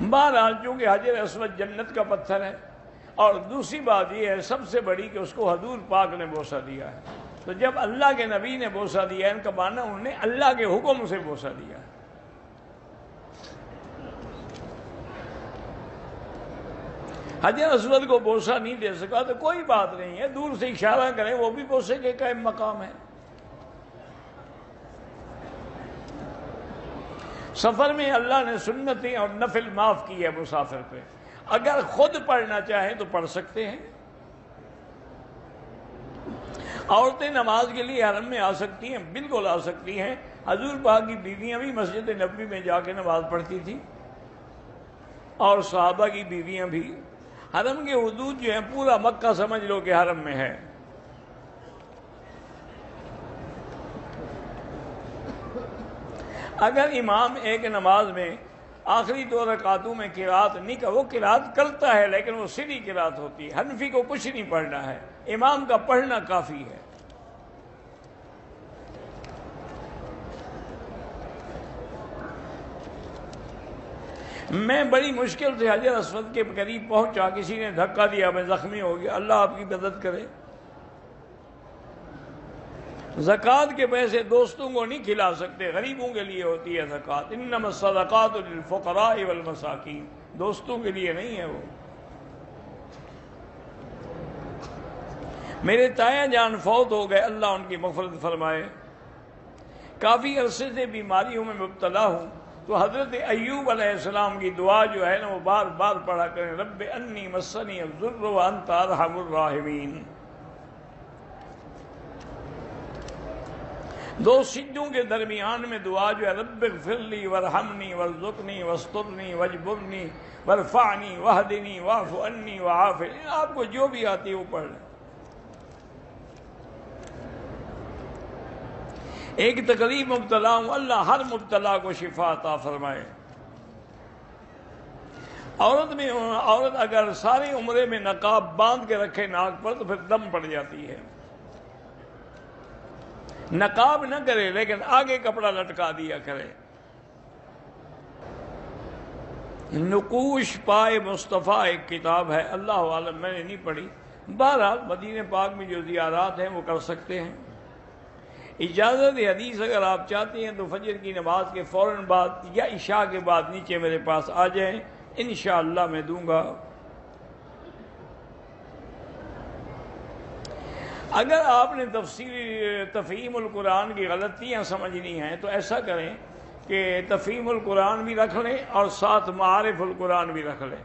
بہرحال چونکہ حجر اسود جنت کا پتھر ہے، اور دوسری بات یہ ہے سب سے بڑی کہ اس کو حضور پاک نے بوسہ دیا ہے، تو جب اللہ کے نبی نے بوسہ دیا ہے ان کا معنی انہوں نے اللہ کے حکم سے بوسہ دیا ہے۔ حجر اسود کو بوسہ نہیں دے سکا تو کوئی بات نہیں ہے، دور سے اشارہ کریں وہ بھی بوسے کے قائم مقام ہے۔ سفر میں اللہ نے سنتیں اور نفل معاف کی ہے مسافر پہ، اگر خود پڑھنا چاہیں تو پڑھ سکتے ہیں۔ عورتیں نماز کے لیے حرم میں آ سکتی ہیں، بالکل آ سکتی ہیں۔ حضور پاک کی بیویاں بھی مسجد نبوی میں جا کے نماز پڑھتی تھیں، اور صحابہ کی بیویاں بھی۔ حرم کے حدود جو ہیں پورا مکہ سمجھ لو کہ حرم میں ہے۔ اگر امام ایک نماز میں آخری 2 رکعتوں میں قرات نہیں کر، وہ قرات کرتا ہے لیکن وہ سری قرات ہوتی ہے، حنفی کو کچھ نہیں پڑھنا ہے، امام کا پڑھنا کافی ہے۔ میں بڑی مشکل سے حجر اسود کے قریب پہنچا، کسی نے دھکا دیا، میں زخمی ہو گیا، اللہ آپ کی مدد کرے۔ زکوٰۃ کے پیسے دوستوں کو نہیں کھلا سکتے، غریبوں کے لیے ہوتی ہے زکوٰۃ، انما الصدقات للفقراء والمساکین، دوستوں کے لیے نہیں ہے وہ۔ میرے تایا جان فوت ہو گئے، اللہ ان کی مغفرت فرمائے۔ کافی عرصے سے بیماریوں میں مبتلا ہوں، تو حضرت ایوب علیہ السلام کی دعا جو ہے نا وہ بار بار پڑھا کریں، رب انی مسنی الضر وانت ارحم الراحمین۔ 2 سجدوں کے درمیان میں دعا جو ہے رب اغفر لی وارحمنی وارزقنی واسترنی واجبرنی وارفعنی واہدنی واعف عنی وعافنی، آپ کو جو بھی آتی ہے وہ پڑھ لیں۔ ایک تکلیف مبتلا ہوں، اللہ ہر مبتلا کو شفا عطا فرمائے۔ عورت اگر سارے عمرے میں نقاب باندھ کے رکھے ناک پر تو پھر دم پڑ جاتی ہے۔ نقاب نہ کرے لیکن آگے کپڑا لٹکا دیا کرے۔ نقوش پائے مصطفیٰ ایک کتاب ہے، اللہ عالم میں نے نہیں پڑھی، بہرحال مدینہ پاک میں جو زیارات ہیں وہ کر سکتے ہیں۔ اجازت حدیث اگر آپ چاہتے ہیں تو فجر کی نماز کے فوراً بعد یا عشاء کے بعد نیچے میرے پاس آ جائیں، انشاءاللہ میں دوں گا۔ اگر آپ نے تفہیم القرآن کی غلطیاں سمجھنی ہیں تو ایسا کریں کہ تفہیم القرآن بھی رکھ لیں اور ساتھ معارف القرآن بھی رکھ لیں،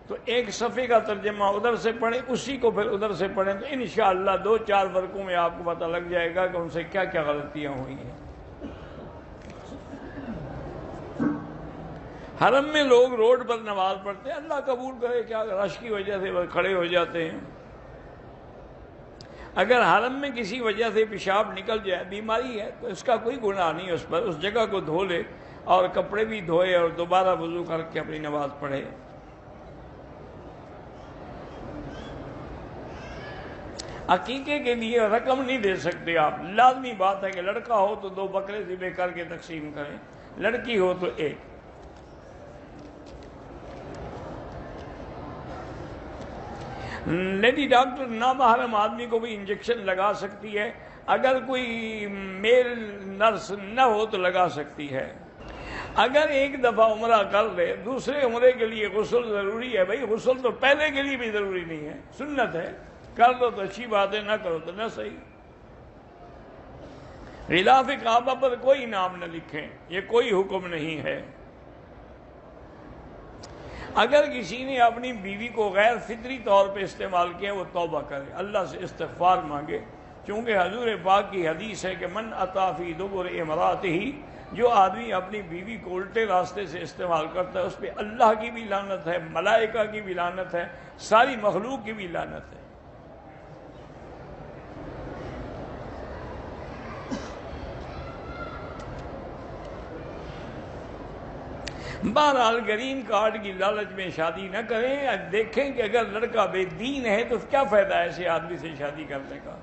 تو ایک صفحے کا ترجمہ ادھر سے پڑھیں، اسی کو پھر ادھر سے پڑھیں، تو انشاءاللہ 2-4 ورقوں میں آپ کو پتہ لگ جائے گا کہ ان سے کیا کیا غلطیاں ہوئی ہیں۔ حرم میں لوگ روڈ پر نماز پڑھتے ہیں، اللہ قبول کرے، کیا رش کی وجہ سے وہ کھڑے ہو جاتے ہیں۔ اگر حرم میں کسی وجہ سے پیشاب نکل جائے، بیماری ہے، تو اس کا کوئی گناہ نہیں اس پر، اس جگہ کو دھو لے اور کپڑے بھی دھوئے اور دوبارہ وضو کر کے اپنی نماز پڑھے۔ عقیقے کے لیے رقم نہیں دے سکتے آپ، لازمی بات ہے کہ لڑکا ہو تو 2 بکرے ذبح کر کے تقسیم کریں، لڑکی ہو تو 1۔ لیڈی ڈاکٹر نامحرم آدمی کو بھی انجیکشن لگا سکتی ہے، اگر کوئی میل نرس نہ ہو تو لگا سکتی ہے۔ اگر ایک دفعہ عمرہ کر لے، دوسرے عمرے کے لیے غسل ضروری ہے، بھائی غسل تو پہلے کے لیے بھی ضروری نہیں ہے، سنت ہے، کر دو تو اچھی بات ہے، نہ کرو تو نہ صحیح۔ غلاف کعبہ پر کوئی نام نہ لکھیں، یہ کوئی حکم نہیں ہے۔ اگر کسی نے اپنی بیوی کو غیر فطری طور پہ استعمال کیا، وہ توبہ کرے، اللہ سے استغفار مانگے، چونکہ حضور پاک کی حدیث ہے کہ من اتی فی دبر امرأتہ، جو آدمی اپنی بیوی کو الٹے راستے سے استعمال کرتا ہے اس پہ اللہ کی بھی لعنت ہے، ملائکہ کی بھی لعنت ہے، ساری مخلوق کی بھی لعنت ہے۔ بہرحال گرین کارڈ کی لالچ میں شادی نہ کریں، دیکھیں کہ اگر لڑکا بے دین ہے تو کیا فائدہ ہے ایسے آدمی سے شادی کرنے کا۔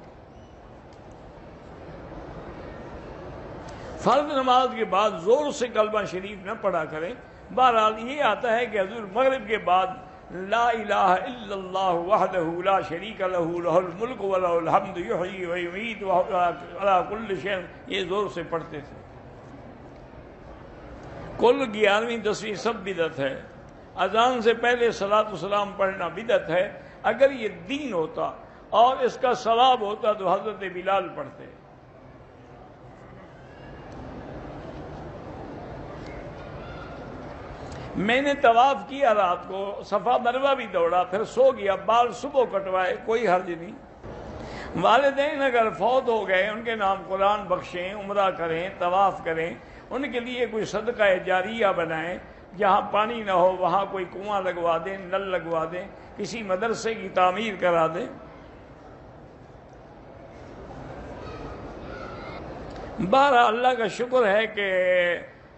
فرض نماز کے بعد زور سے کلمہ شریف نہ پڑھا کریں۔ بہرحال یہ آتا ہے کہ حضور مغرب کے بعد لا الہ الا اللہ وحدہ لا شریک لہ لہ الملک ولہ الحمد یحیی و یمیت وہو علی کل شیء، یہ زور سے پڑھتے تھے۔ کل 11ویں 10ویں سب بدعت ہے۔ اذان سے پہلے صلاۃ والسلام پڑھنا بدعت ہے۔ اگر یہ دین ہوتا اور اس کا ثواب ہوتا تو حضرت بلال پڑھتے۔ میں نے طواف کیا رات کو، صفا مروہ بھی دوڑا، پھر سو گیا، بال صبح کٹوائے، کوئی حرج نہیں۔ والدین اگر فوت ہو گئے ان کے نام قرآن بخشیں، عمرہ کریں، طواف کریں، ان کے لیے کوئی صدقہ جاریہ بنائیں، جہاں پانی نہ ہو وہاں کوئی کنواں لگوا دیں، نل لگوا دیں، کسی مدرسے کی تعمیر کرا دیں۔ بہرحال اللہ کا شکر ہے کہ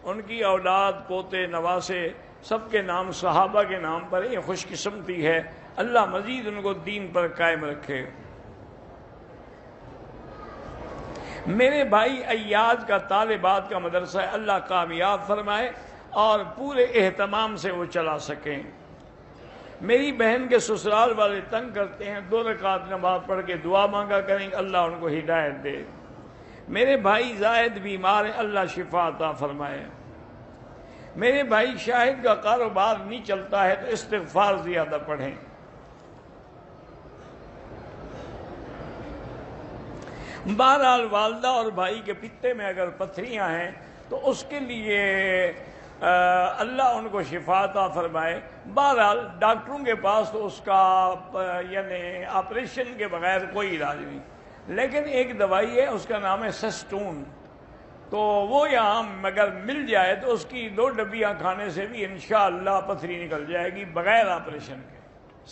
ان کی اولاد، پوتے، نواسے، سب کے نام صحابہ کے نام پر، یہ خوش قسمتی ہے۔ اللہ مزید ان کو دین پر قائم رکھے۔ میرے بھائی ایاز کا طالبات کا مدرسہ ہے، اللہ کامیاب فرمائے اور پورے اہتمام سے وہ چلا سکیں۔ میری بہن کے سسرال والے تنگ کرتے ہیں، 2 رکعت نماز پڑھ کے دعا مانگا کریں، اللہ ان کو ہدایت دے۔ میرے بھائی زائد بیمار ہیں، اللہ شفا عطا فرمائے۔ میرے بھائی شاہد کا کاروبار نہیں چلتا ہے تو استغفار زیادہ پڑھیں۔ بہرحال والدہ اور بھائی کے پتے میں اگر پتھریاں ہیں تو اس کے لیے اللہ ان کو شفا عطا فرمائے۔ بہرحال ڈاکٹروں کے پاس تو اس کا یعنی آپریشن کے بغیر کوئی علاج نہیں، لیکن ایک دوائی ہے، اس کا نام ہے سسٹون، تو وہ یہاں اگر مل جائے تو اس کی 2 ڈبیاں کھانے سے بھی انشاءاللہ پتھری نکل جائے گی بغیر آپریشن کے۔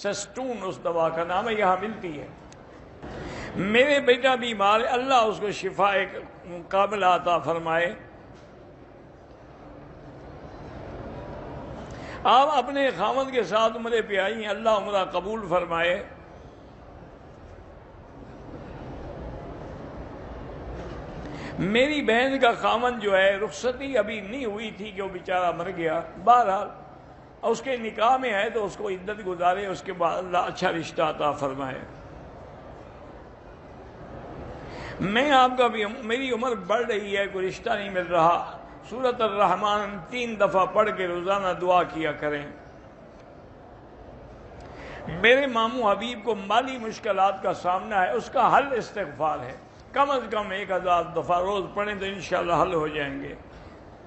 سسٹون اس دوا کا نام ہے، یہاں ملتی ہے۔ میرے بیٹا بیمار ہے، اللہ اس کو شفا کاملہ عطا فرمائے۔ آپ اپنے خاوند کے ساتھ عمرے پہ آئی ہیں، اللہ عمرہ قبول فرمائے۔ میری بہن کا خاوند جو ہے رخصتی ابھی نہیں ہوئی تھی کہ وہ بیچارہ مر گیا، بہرحال اس کے نکاح میں ہے تو اس کو عدت گزارے، اس کے بعد اللہ اچھا رشتہ عطا فرمائے۔ میں آپ کا بھی، میری عمر بڑھ رہی ہے، کوئی رشتہ نہیں مل رہا، سورۃ الرحمن 3 دفعہ پڑھ کے روزانہ دعا کیا کریں۔ میرے ماموں حبیب کو مالی مشکلات کا سامنا ہے، اس کا حل استغفار ہے، کم از کم 1000 دفعہ روز پڑھیں تو انشاءاللہ حل ہو جائیں گے۔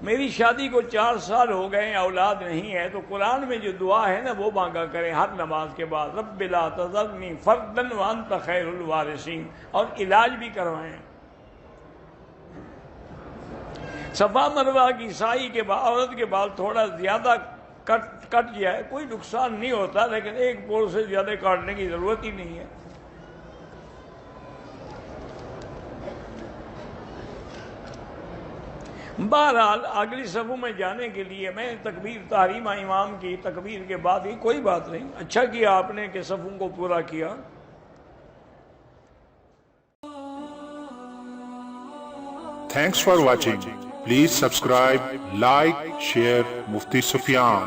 میری شادی کو 4 سال ہو گئے ہیں، اولاد نہیں ہے، تو قرآن میں جو دعا ہے نا وہ مانگا کریں ہر نماز کے بعد، رب لا تذرنی فردا وانت خیر الوارثین، اور علاج بھی کروائیں۔ صفا مروہ کی سعی کے بعد عورت کے بال تھوڑا زیادہ کٹ جائے کوئی نقصان نہیں ہوتا، لیکن 1 پور سے زیادہ کاٹنے کی ضرورت ہی نہیں ہے۔ بہرحال اگلی صفوں میں جانے کے لیے میں تکبیر تحریمہ امام کی تکبیر کے بعد ہی، کوئی بات نہیں، اچھا کیا آپ نے کہ صفوں کو پورا کیا۔ Thanks for watching. Please subscribe, like, share Mufti Sufyan.